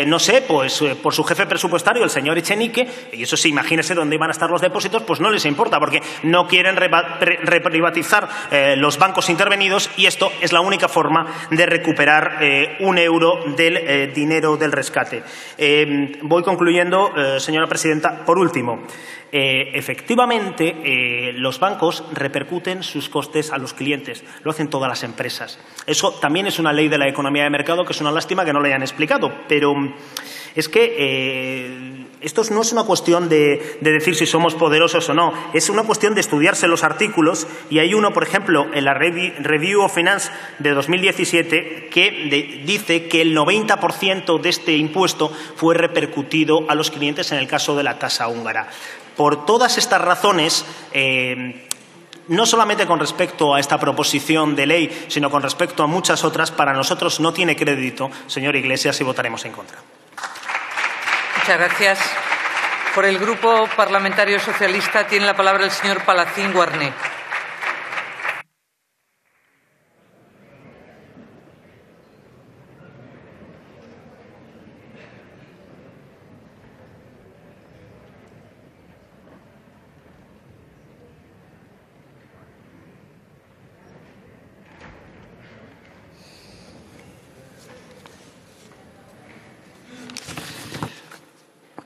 no sé, pues por su jefe presupuestario, el señor Echenique, y eso sí, imagínese dónde iban a estar los depósitos, pues no les importa, porque no quieren reprivatizar los bancos intervenidos, y esto es la única forma de recuperar un euro del dinero del rescate. Voy concluyendo, señora presidenta. Por último, efectivamente, los bancos repercuten sus costes a los clientes. Lo hacen todas las empresas. Eso también es una ley de la economía de mercado, que es una lástima que no le hayan explicado. Pero es que esto no es una cuestión de decir si somos poderosos o no. Es una cuestión de estudiarse los artículos. Y hay uno, por ejemplo, en la Review of Finance de 2017 que dice que el 90% de este impuesto fue repercutido a los clientes en el caso de la tasa húngara. Por todas estas razones, no solamente con respecto a esta proposición de ley, sino con respecto a muchas otras, para nosotros no tiene crédito, señor Iglesias, y votaremos en contra. Muchas gracias. Por el Grupo Parlamentario Socialista tiene la palabra el señor Palacín Guarné.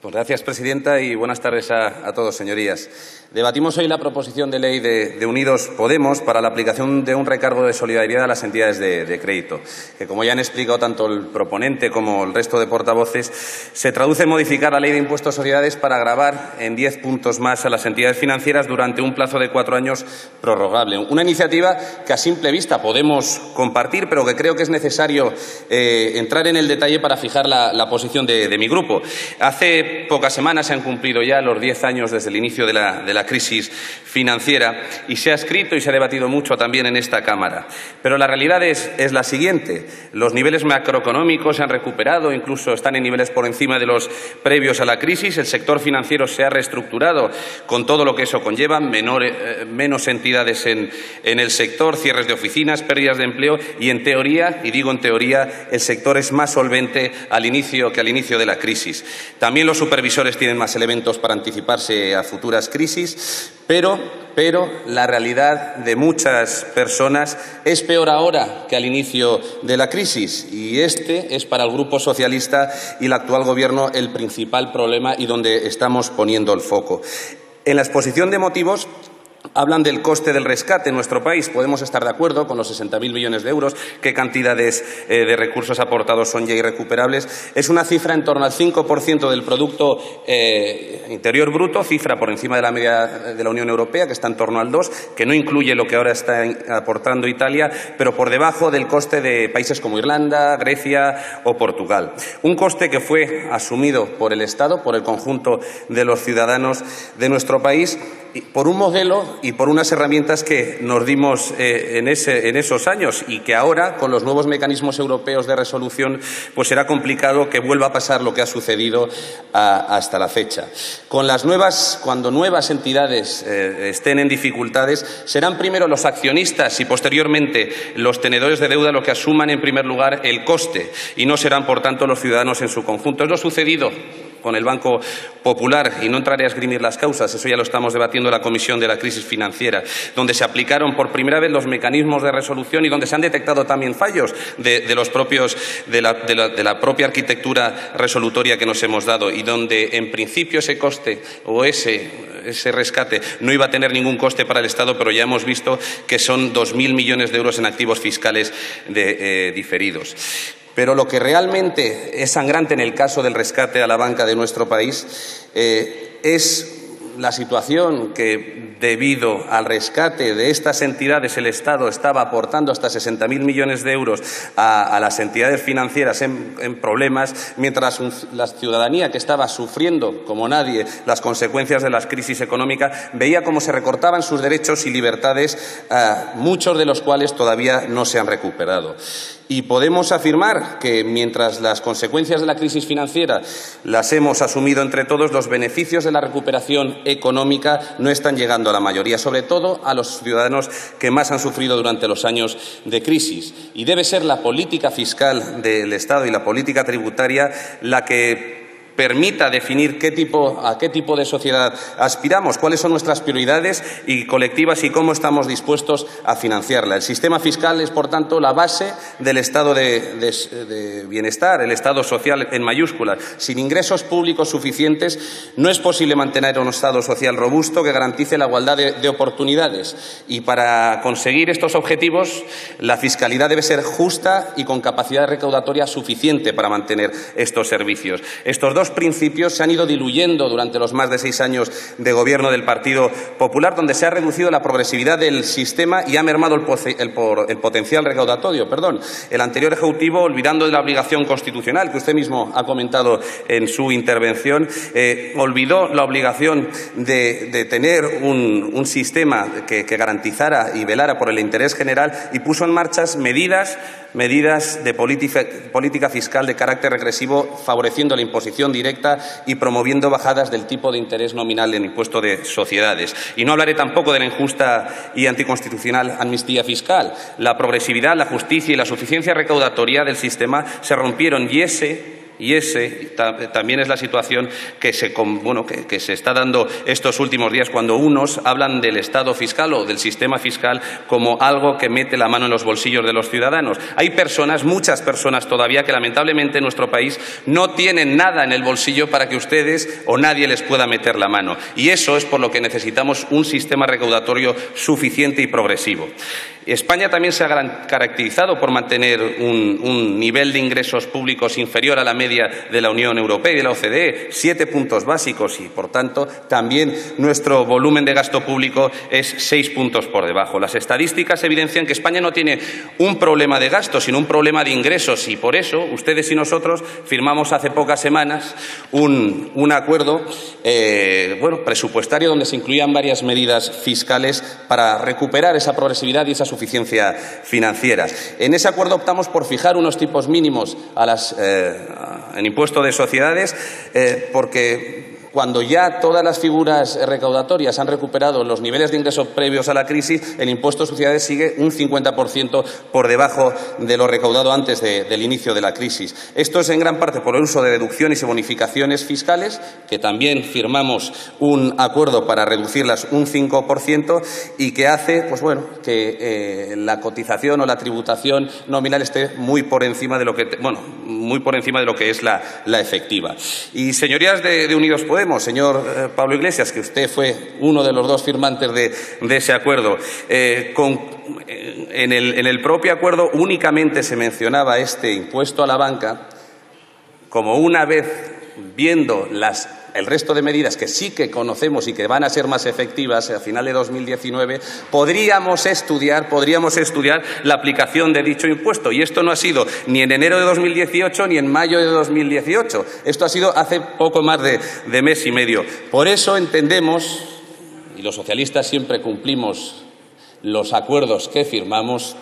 Pues gracias, presidenta, y buenas tardes a todos, señorías. Debatimos hoy la proposición de ley de Unidos Podemos para la aplicación de un recargo de solidaridad a las entidades de crédito, que, como ya han explicado tanto el proponente como el resto de portavoces, se traduce en modificar la Ley de Impuestos de Sociedades para gravar en 10 puntos más a las entidades financieras durante un plazo de 4 años prorrogable. Una iniciativa que a simple vista podemos compartir, pero que creo que es necesario entrar en el detalle para fijar la posición de mi grupo. Hace pocas semanas se han cumplido ya los 10 años desde el inicio de la crisis financiera, y se ha escrito y se ha debatido mucho también en esta Cámara. Pero la realidad es la siguiente. Los niveles macroeconómicos se han recuperado, incluso están en niveles por encima de los previos a la crisis. El sector financiero se ha reestructurado con todo lo que eso conlleva, menos entidades en el sector, cierres de oficinas, pérdidas de empleo, y en teoría, y digo en teoría, el sector es más solvente que al inicio de la crisis. También los supervisores tienen más elementos para anticiparse a futuras crisis, pero la realidad de muchas personas es peor ahora que al inicio de la crisis, y este es para el Grupo Socialista y el actual Gobierno el principal problema y donde estamos poniendo el foco. En la exposición de motivos Hablan del coste del rescate en nuestro país. Podemos estar de acuerdo con los 60.000 millones de euros, qué cantidades de recursos aportados son ya irrecuperables. Es una cifra en torno al 5% del Producto Interior Bruto, cifra por encima de la media de la Unión Europea, que está en torno al 2%, que no incluye lo que ahora está aportando Italia, pero por debajo del coste de países como Irlanda, Grecia o Portugal. Un coste que fue asumido por el Estado, por el conjunto de los ciudadanos de nuestro país, por un modelo y por unas herramientas que nos dimos en esos años y que ahora, con los nuevos mecanismos europeos de resolución, pues será complicado que vuelva a pasar lo que ha sucedido hasta la fecha. Cuando nuevas entidades estén en dificultades, serán primero los accionistas y posteriormente los tenedores de deuda los que asuman en primer lugar el coste y no serán, por tanto, los ciudadanos en su conjunto. Es lo sucedido con el Banco Popular, y no entraré a esgrimir las causas, eso ya lo estamos debatiendo en la Comisión de la Crisis Financiera, donde se aplicaron por primera vez los mecanismos de resolución y donde se han detectado también fallos de la propia arquitectura resolutoria que nos hemos dado y donde, en principio, ese coste o ese rescate no iba a tener ningún coste para el Estado, pero ya hemos visto que son 2.000 millones de euros en activos fiscales diferidos. Pero lo que realmente es sangrante en el caso del rescate a la banca de nuestro país es la situación que, debido al rescate de estas entidades, el Estado estaba aportando hasta 60.000 millones de euros a las entidades financieras en problemas, mientras la ciudadanía, que estaba sufriendo como nadie las consecuencias de la crisis económica, veía cómo se recortaban sus derechos y libertades, muchos de los cuales todavía no se han recuperado. Y podemos afirmar que, mientras las consecuencias de la crisis financiera las hemos asumido entre todos, los beneficios de la recuperación económica no están llegando a la mayoría, sobre todo a los ciudadanos que más han sufrido durante los años de crisis. Y debe ser la política fiscal del Estado y la política tributaria la que permita definir a qué tipo de sociedad aspiramos, cuáles son nuestras prioridades y colectivas y cómo estamos dispuestos a financiarla. El sistema fiscal es, por tanto, la base del estado de bienestar, el estado social en mayúsculas. Sin ingresos públicos suficientes no es posible mantener un estado social robusto que garantice la igualdad de oportunidades. Y para conseguir estos objetivos, la fiscalidad debe ser justa y con capacidad recaudatoria suficiente para mantener estos servicios. Estos dos principios se han ido diluyendo durante los más de 6 años de gobierno del Partido Popular, donde se ha reducido la progresividad del sistema y ha mermado el potencial recaudatorio. El anterior Ejecutivo, olvidando de la obligación constitucional que usted mismo ha comentado en su intervención, olvidó la obligación de tener un sistema que garantizara y velara por el interés general y puso en marcha medidas de política fiscal de carácter regresivo, favoreciendo la imposición directa y promoviendo bajadas del tipo de interés nominal en impuesto de sociedades. Y no hablaré tampoco de la injusta y anticonstitucional amnistía fiscal. La progresividad, la justicia y la suficiencia recaudatoria del sistema se rompieron y también es la situación que se está dando estos últimos días cuando unos hablan del Estado fiscal o del sistema fiscal como algo que mete la mano en los bolsillos de los ciudadanos. Hay muchas personas todavía que lamentablemente en nuestro país no tienen nada en el bolsillo para que ustedes o nadie les pueda meter la mano. Y eso es por lo que necesitamos un sistema recaudatorio suficiente y progresivo. España también se ha caracterizado por mantener un nivel de ingresos públicos inferior a la media de la Unión Europea y de la OCDE, 7 puntos básicos, y, por tanto, también nuestro volumen de gasto público es 6 puntos por debajo. Las estadísticas evidencian que España no tiene un problema de gasto, sino un problema de ingresos, y por eso ustedes y nosotros firmamos hace pocas semanas un acuerdo presupuestario donde se incluían varias medidas fiscales para recuperar esa progresividad y esa suficiencia financiera. En ese acuerdo optamos por fijar unos tipos mínimos en impuesto de sociedades porque cuando ya todas las figuras recaudatorias han recuperado los niveles de ingresos previos a la crisis, el impuesto de sociedades sigue un 50% por debajo de lo recaudado antes del inicio de la crisis. Esto es en gran parte por el uso de deducciones y bonificaciones fiscales, que también firmamos un acuerdo para reducirlas un 5% y que hace que la cotización o la tributación nominal esté muy por encima de lo que es la efectiva. Y, señorías de Unidos Podemos, Podemos, señor Pablo Iglesias, que usted fue uno de los dos firmantes de ese acuerdo. En el propio acuerdo únicamente se mencionaba este impuesto a la banca como, una vez viendo el resto de medidas que sí que conocemos y que van a ser más efectivas a final de 2019, podríamos estudiar la aplicación de dicho impuesto. Y esto no ha sido ni en enero de 2018 ni en mayo de 2018. Esto ha sido hace poco más de mes y medio. Por eso entendemos, y los socialistas siempre cumplimos los acuerdos que firmamos,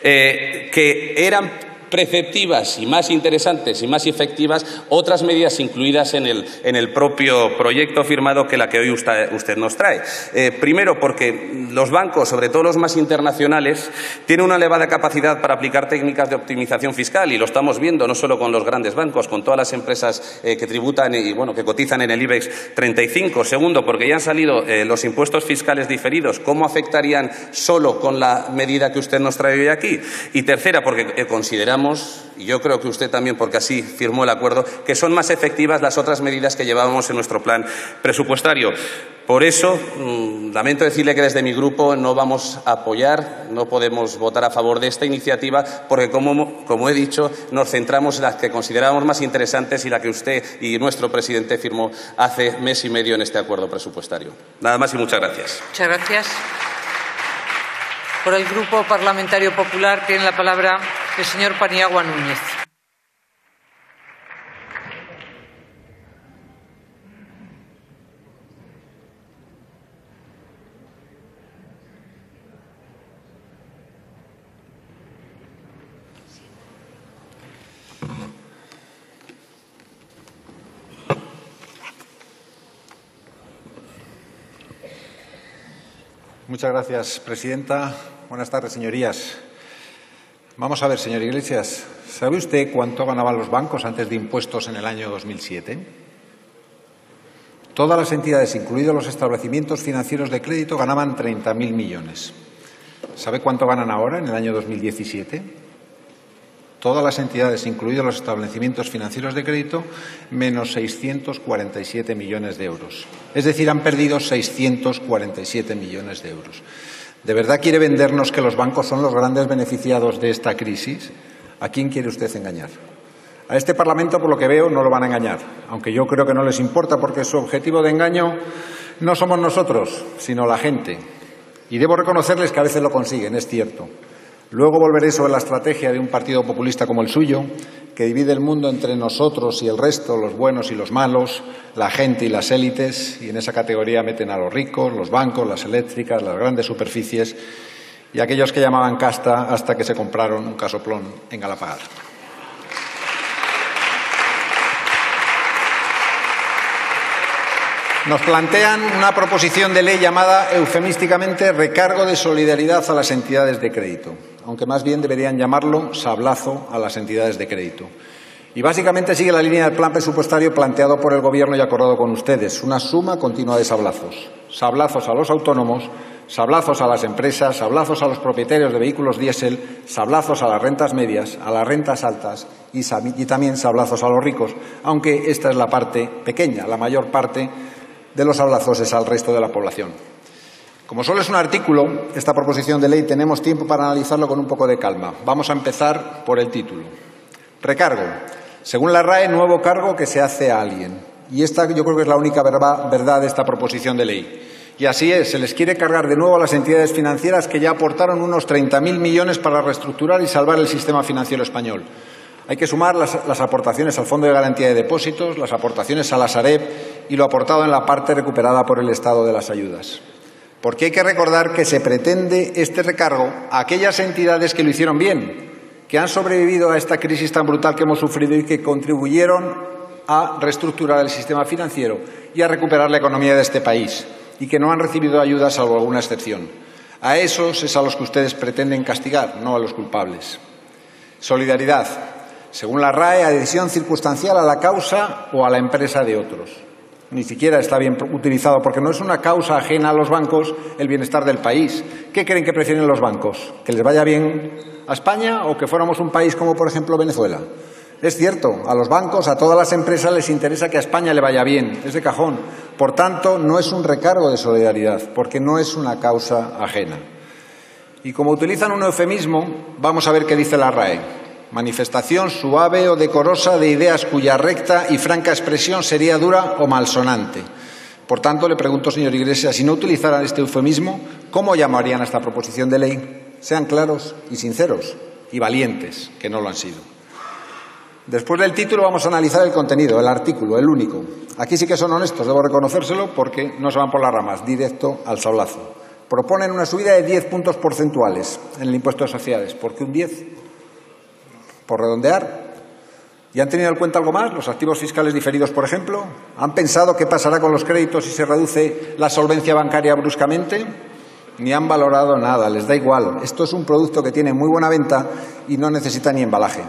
que eran preceptivas y más interesantes y más efectivas otras medidas incluidas en el propio proyecto firmado que la que hoy usted nos trae. Primero, porque los bancos, sobre todo los más internacionales, tienen una elevada capacidad para aplicar técnicas de optimización fiscal, y lo estamos viendo no solo con los grandes bancos, con todas las empresas que tributan y que cotizan en el IBEX 35. Segundo, porque ya han salido los impuestos fiscales diferidos, ¿cómo afectarían solo con la medida que usted nos trae hoy aquí? Y tercera, porque consideramos, y yo creo que usted también, porque así firmó el acuerdo, que son más efectivas las otras medidas que llevábamos en nuestro plan presupuestario. Por eso, lamento decirle que desde mi grupo no vamos a apoyar, no podemos votar a favor de esta iniciativa, porque, como he dicho, nos centramos en las que consideramos más interesantes y la que usted y nuestro presidente firmó hace mes y medio en este acuerdo presupuestario. Nada más y muchas gracias. Muchas gracias. Por el Grupo Parlamentario Popular tiene la palabra el señor Paniagua Núñez. Muchas gracias, presidenta. Buenas tardes, señorías. Vamos a ver, señor Iglesias, ¿sabe usted cuánto ganaban los bancos antes de impuestos en el año 2007? Todas las entidades, incluidos los establecimientos financieros de crédito, ganaban 30.000 millones. ¿Sabe cuánto ganan ahora en el año 2017? Todas las entidades, incluidos los establecimientos financieros de crédito, menos 647 millones de euros. Es decir, han perdido 647 millones de euros. ¿De verdad quiere vendernos que los bancos son los grandes beneficiados de esta crisis? ¿A quién quiere usted engañar? A este Parlamento, por lo que veo, no lo van a engañar, aunque yo creo que no les importa, porque su objetivo de engaño no somos nosotros, sino la gente. Y debo reconocerles que a veces lo consiguen, es cierto. Luego volveré sobre la estrategia de un partido populista como el suyo, que divide el mundo entre nosotros y el resto, los buenos y los malos, la gente y las élites, y en esa categoría meten a los ricos, los bancos, las eléctricas, las grandes superficies y aquellos que llamaban casta hasta que se compraron un casoplón en Galapagar. Nos plantean una proposición de ley llamada eufemísticamente recargo de solidaridad a las entidades de crédito, aunque más bien deberían llamarlo sablazo a las entidades de crédito. Y básicamente sigue la línea del plan presupuestario planteado por el Gobierno y acordado con ustedes, una suma continua de sablazos. Sablazos a los autónomos, sablazos a las empresas, sablazos a los propietarios de vehículos diésel, sablazos a las rentas medias, a las rentas altas y también sablazos a los ricos, aunque esta es la parte pequeña, la mayor parte de los sablazos es al resto de la población. Como solo es un artículo, esta proposición de ley, tenemos tiempo para analizarlo con un poco de calma. Vamos a empezar por el título. Recargo. Según la RAE, nuevo cargo que se hace a alguien. Y esta yo creo que es la única verdad de esta proposición de ley. Y así es, se les quiere cargar de nuevo a las entidades financieras que ya aportaron unos 30.000 millones para reestructurar y salvar el sistema financiero español. Hay que sumar las aportaciones al Fondo de Garantía de Depósitos, las aportaciones a la Sareb y lo aportado en la parte recuperada por el Estado de las ayudas. Porque hay que recordar que se pretende este recargo a aquellas entidades que lo hicieron bien, que han sobrevivido a esta crisis tan brutal que hemos sufrido y que contribuyeron a reestructurar el sistema financiero y a recuperar la economía de este país y que no han recibido ayuda salvo alguna excepción. A esos es a los que ustedes pretenden castigar, no a los culpables. Solidaridad. Según la RAE, adhesión circunstancial a la causa o a la empresa de otros. Ni siquiera está bien utilizado porque no es una causa ajena a los bancos el bienestar del país. ¿Qué creen que prefieren los bancos? ¿Que les vaya bien a España o que fuéramos un país como, por ejemplo, Venezuela? Es cierto, a los bancos, a todas las empresas les interesa que a España le vaya bien, es de cajón. Por tanto, no es un recargo de solidaridad, porque no es una causa ajena. Y como utilizan un eufemismo, vamos a ver qué dice la RAE. Manifestación suave o decorosa de ideas cuya recta y franca expresión sería dura o malsonante. Por tanto, le pregunto, señor Iglesias, si no utilizaran este eufemismo, ¿cómo llamarían a esta proposición de ley? Sean claros y sinceros y valientes, que no lo han sido. Después del título vamos a analizar el contenido, el artículo, el único. Aquí sí que son honestos, debo reconocérselo, porque no se van por las ramas, directo al sablazo. Proponen una subida de 10 puntos porcentuales en el impuesto de sociedades. ¿Por qué un 10? Por redondear. ¿Y han tenido en cuenta algo más? ¿Los activos fiscales diferidos, por ejemplo? ¿Han pensado qué pasará con los créditos si se reduce la solvencia bancaria bruscamente? Ni han valorado nada, les da igual. Esto es un producto que tiene muy buena venta y no necesita ni embalaje.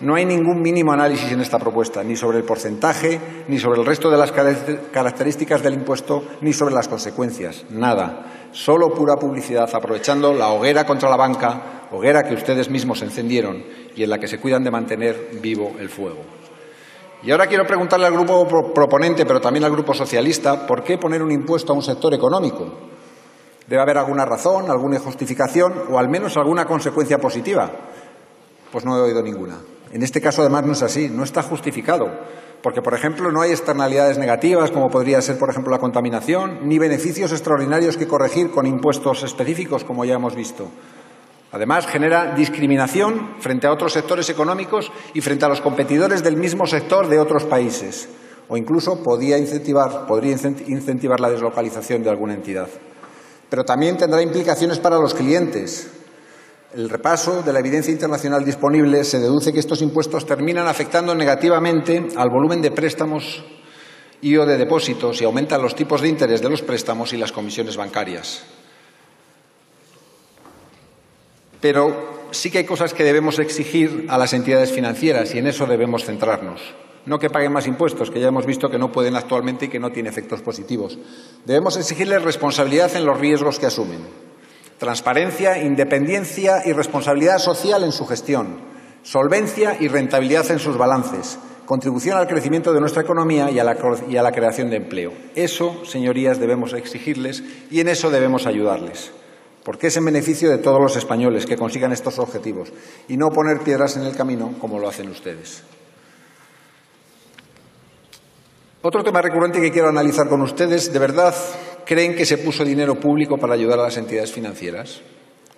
No hay ningún mínimo análisis en esta propuesta, ni sobre el porcentaje, ni sobre el resto de las características del impuesto, ni sobre las consecuencias. Nada. Solo pura publicidad, aprovechando la hoguera contra la banca, hoguera que ustedes mismos encendieron y en la que se cuidan de mantener vivo el fuego. Y ahora quiero preguntarle al grupo proponente, pero también al grupo socialista, ¿por qué poner un impuesto a un sector económico? ¿Debe haber alguna razón, alguna justificación o al menos alguna consecuencia positiva? Pues no he oído ninguna. En este caso, además, no es así, no está justificado, porque, por ejemplo, no hay externalidades negativas, como podría ser, por ejemplo, la contaminación, ni beneficios extraordinarios que corregir con impuestos específicos, como ya hemos visto. Además, genera discriminación frente a otros sectores económicos y frente a los competidores del mismo sector de otros países, o incluso podría incentivar la deslocalización de alguna entidad. Pero también tendrá implicaciones para los clientes. El repaso de la evidencia internacional disponible se deduce que estos impuestos terminan afectando negativamente al volumen de préstamos y o de depósitos y aumentan los tipos de interés de los préstamos y las comisiones bancarias. Pero sí que hay cosas que debemos exigir a las entidades financieras y en eso debemos centrarnos. No que paguen más impuestos, que ya hemos visto que no pueden actualmente y que no tiene efectos positivos. Debemos exigirles responsabilidad en los riesgos que asumen. Transparencia, independencia y responsabilidad social en su gestión, solvencia y rentabilidad en sus balances, contribución al crecimiento de nuestra economía y a la creación de empleo. Eso, señorías, debemos exigirles y en eso debemos ayudarles, porque es en beneficio de todos los españoles que consigan estos objetivos y no poner piedras en el camino como lo hacen ustedes. Otro tema recurrente que quiero analizar con ustedes, ¿de verdad creen que se puso dinero público para ayudar a las entidades financieras?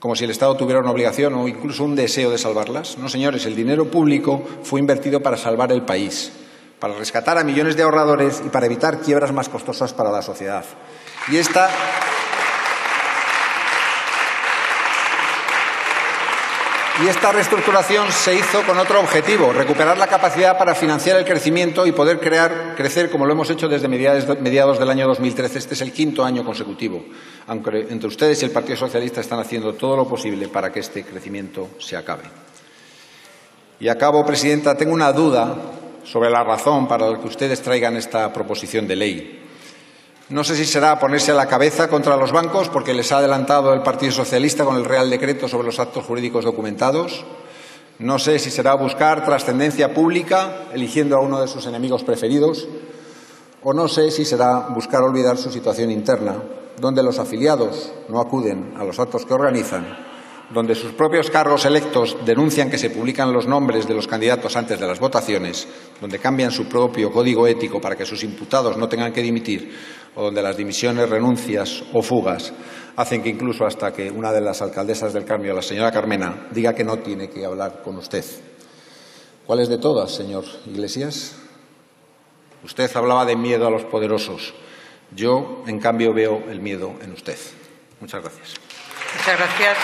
Como si el Estado tuviera una obligación o incluso un deseo de salvarlas. No, señores, el dinero público fue invertido para salvar el país, para rescatar a millones de ahorradores y para evitar quiebras más costosas para la sociedad. Y esta reestructuración se hizo con otro objetivo, recuperar la capacidad para financiar el crecimiento y poder crecer como lo hemos hecho desde mediados del año 2013. Este es el 5º año consecutivo, aunque entre ustedes y el Partido Socialista están haciendo todo lo posible para que este crecimiento se acabe. Y acabo, Presidenta, tengo una duda sobre la razón para la que ustedes traigan esta proposición de ley. No sé si será ponerse a la cabeza contra los bancos porque les ha adelantado el Partido Socialista con el Real Decreto sobre los actos jurídicos documentados. No sé si será buscar trascendencia pública eligiendo a uno de sus enemigos preferidos. O no sé si será buscar olvidar su situación interna, donde los afiliados no acuden a los actos que organizan, donde sus propios cargos electos denuncian que se publican los nombres de los candidatos antes de las votaciones, donde cambian su propio código ético para que sus imputados no tengan que dimitir, o donde las dimisiones, renuncias o fugas hacen que incluso hasta que una de las alcaldesas del Carmio, la señora Carmena, diga que no tiene que hablar con usted. ¿Cuáles de todas, señor Iglesias? Usted hablaba de miedo a los poderosos. Yo, en cambio, veo el miedo en usted. Muchas gracias. Muchas gracias.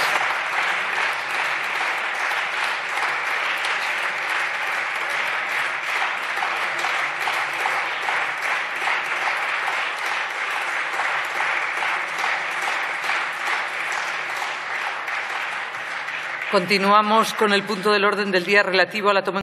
Continuamos con el punto del orden del día relativo a la toma